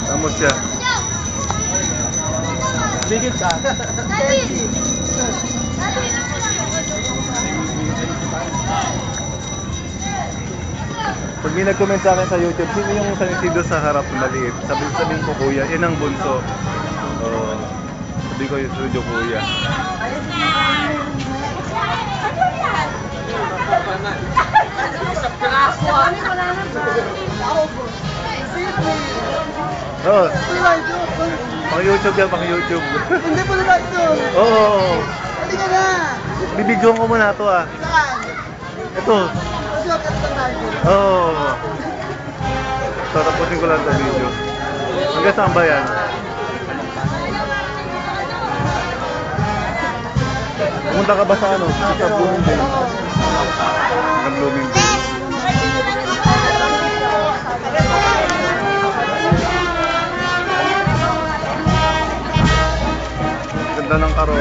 Tamos siya. Bigit ka. Pag may nag-comment sa akin sa YouTube, sino yung sanitido sa harap na maliit? Sabihin ko kuya, yan ang bunso. Sabi ko yung studio kuya. Oh. Pang YouTube yan, pang YouTube. Hindi po na ito. Oo. Hindi ka na. Bibidyoan ko muna ito ah. Saan? Ito. Oo. Tatapusin ko lang sa video. Hanggang saan ba yan? Pumunta ka ba sa ano? Sa Bloomingdale? Hanggang Bloomingdale. Ganda ng karo.